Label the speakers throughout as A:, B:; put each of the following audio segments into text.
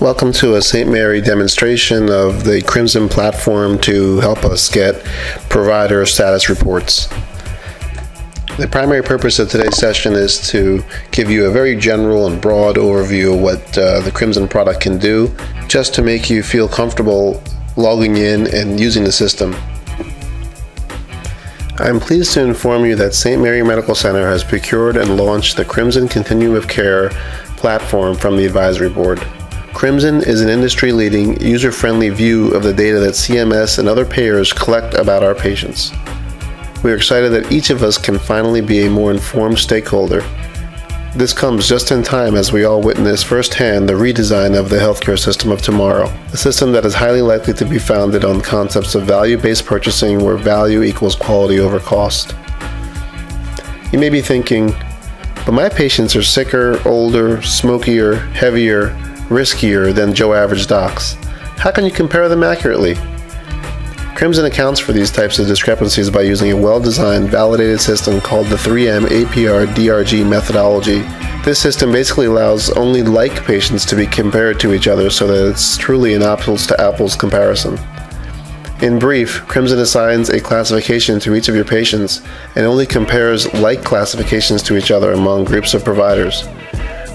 A: Welcome to a St. Mary demonstration of the Crimson platform to help us get provider status reports. The primary purpose of today's session is to give you a very general and broad overview of what the Crimson product can do, just to make you feel comfortable logging in and using the system. I'm pleased to inform you that St. Mary Medical Center has procured and launched the Crimson Continuum of Care platform from the Advisory Board. Crimson is an industry-leading, user-friendly view of the data that CMS and other payers collect about our patients. We are excited that each of us can finally be a more informed stakeholder. This comes just in time as we all witness firsthand the redesign of the healthcare system of tomorrow, a system that is highly likely to be founded on concepts of value-based purchasing where value equals quality over cost. You may be thinking, but my patients are sicker, older, smokier, heavier, riskier than Joe average docs. How can you compare them accurately? Crimson accounts for these types of discrepancies by using a well-designed, validated system called the 3M APR DRG methodology. This system basically allows only like patients to be compared to each other so that it's truly an apples-to-apples comparison. In brief, Crimson assigns a classification to each of your patients and only compares like classifications to each other among groups of providers.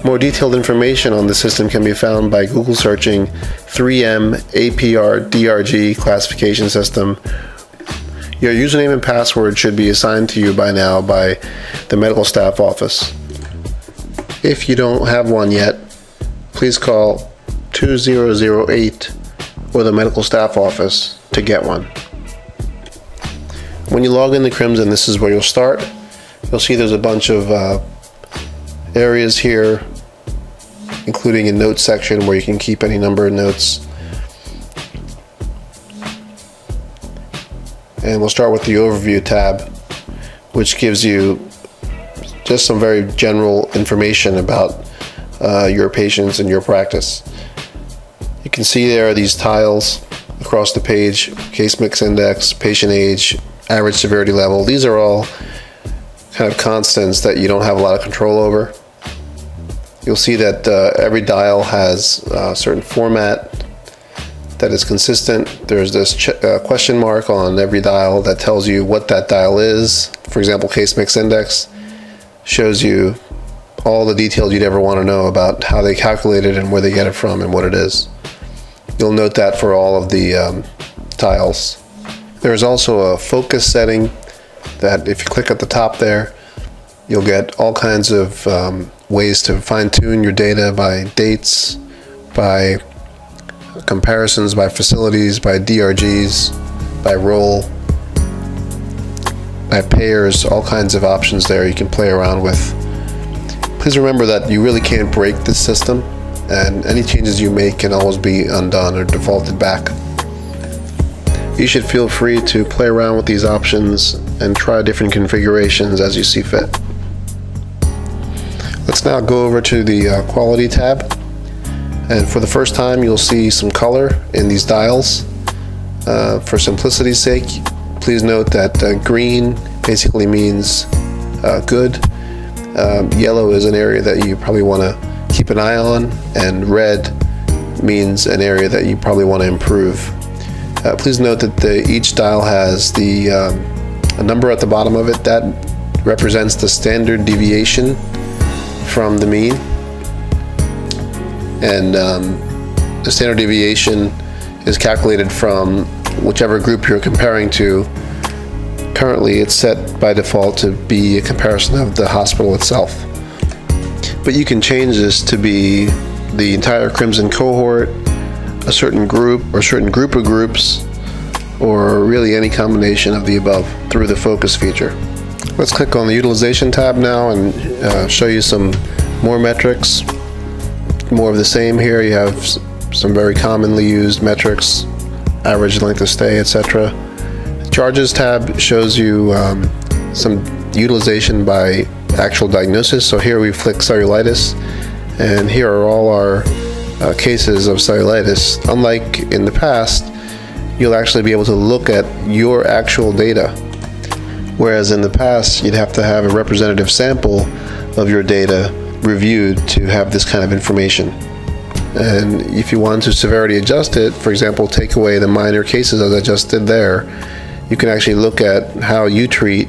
A: More detailed information on the system can be found by Google searching 3M APR DRG classification system. Your username and password should be assigned to you by now by the medical staff office. If you don't have one yet, please call 2008 or the medical staff office to get one. When you log into Crimson, this is where you'll start. You'll see there's a bunch of areas here, including a notes section where you can keep any number of notes. And we'll start with the overview tab, which gives you just some very general information about your patients and your practice. You can see there are these tiles across the page: case mix index, patient age, average severity level. These are all kind of constants that you don't have a lot of control over. You'll see that every dial has a certain format that is consistent. There's this question mark on every dial that tells you what that dial is. For example, case mix index shows you all the details you'd ever want to know about how they calculate it and where they get it from and what it is. You'll note that for all of the tiles. There's also a focus setting that if you click at the top there, you'll get all kinds of ways to fine-tune your data by dates, by comparisons, by facilities, by DRGs, by role, by payers, all kinds of options there you can play around with. Please remember that you really can't break this system, and any changes you make can always be undone or defaulted back. You should feel free to play around with these options and try different configurations as you see fit. Let's now go over to the quality tab, and for the first time you'll see some color in these dials. For simplicity's sake, please note that green basically means good, yellow is an area that you probably want to keep an eye on, and red means an area that you probably want to improve. Please note that each dial has a number at the bottom of it that represents the standard deviation from the mean, and the standard deviation is calculated from whichever group you're comparing to. Currently it's set by default to be a comparison of the hospital itself, but you can change this to be the entire Crimson cohort, a certain group or certain group of groups, or really any combination of the above through the focus feature. Let's click on the utilization tab now and show you some more metrics. More of the same here. You have some very commonly used metrics, average length of stay, etc. Charges tab shows you some utilization by actual diagnosis. So here we flick cellulitis, and here are all our cases of cellulitis. Unlike in the past, you'll actually be able to look at your actual data, whereas in the past you'd have to have a representative sample of your data reviewed to have this kind of information. And if you want to severity adjust it, for example, take away the minor cases as I just did there, you can actually look at how you treat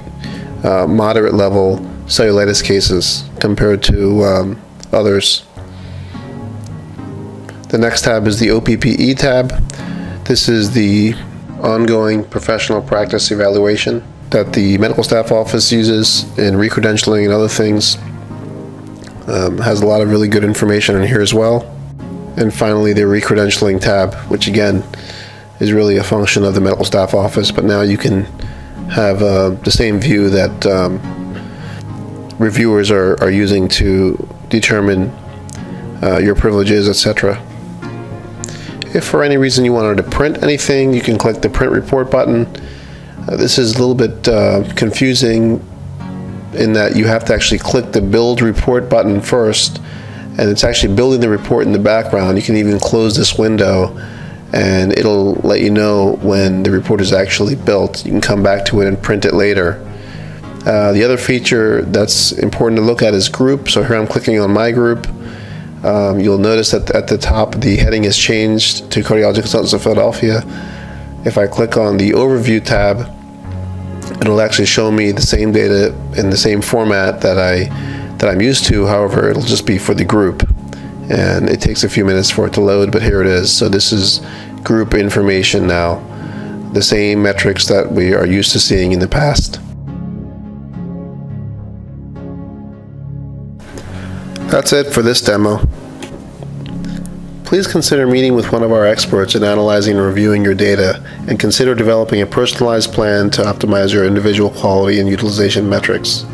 A: moderate level cellulitis cases compared to others. The next tab is the OPPE tab. This is the ongoing professional practice evaluation that the medical staff office uses in recredentialing and other things. Has a lot of really good information in here as well. And finally, the recredentialing tab, which again is really a function of the medical staff office, but now you can have the same view that reviewers are using to determine your privileges, etc. If for any reason you wanted to print anything, you can click the print report button. This is a little bit confusing in that you have to actually click the build report button first, and it's actually building the report in the background. You can even close this window and it'll let you know when the report is actually built. You can come back to it and print it later. The other feature that's important to look at is group. So here I'm clicking on my group. You'll notice that at the top the heading has changed to Cardiology Consultants of Philadelphia. If I click on the overview tab, it'll actually show me the same data in the same format that I'm used to. However, it'll just be for the group, and it takes a few minutes for it to load, but here it is. So this is group information now, the same metrics that we are used to seeing in the past. That's it for this demo. Please consider meeting with one of our experts in analyzing and reviewing your data, and consider developing a personalized plan to optimize your individual quality and utilization metrics.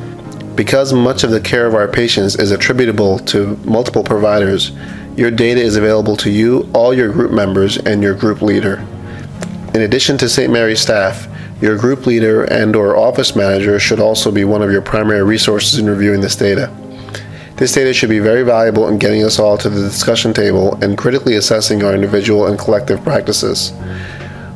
A: Because much of the care of our patients is attributable to multiple providers, your data is available to you, all your group members, and your group leader. In addition to St. Mary's staff, your group leader and/or office manager should also be one of your primary resources in reviewing this data. This data should be very valuable in getting us all to the discussion table and critically assessing our individual and collective practices.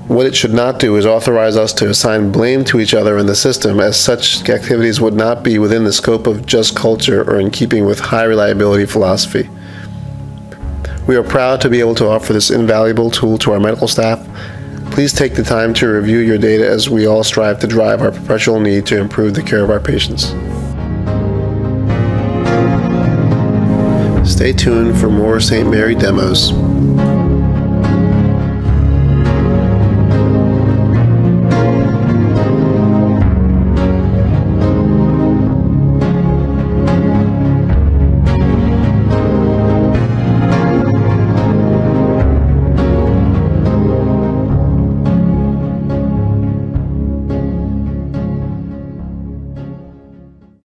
A: What it should not do is authorize us to assign blame to each other in the system, as such activities would not be within the scope of just culture or in keeping with high reliability philosophy. We are proud to be able to offer this invaluable tool to our medical staff. Please take the time to review your data as we all strive to drive our perpetual need to improve the care of our patients. Stay tuned for more St. Mary demos.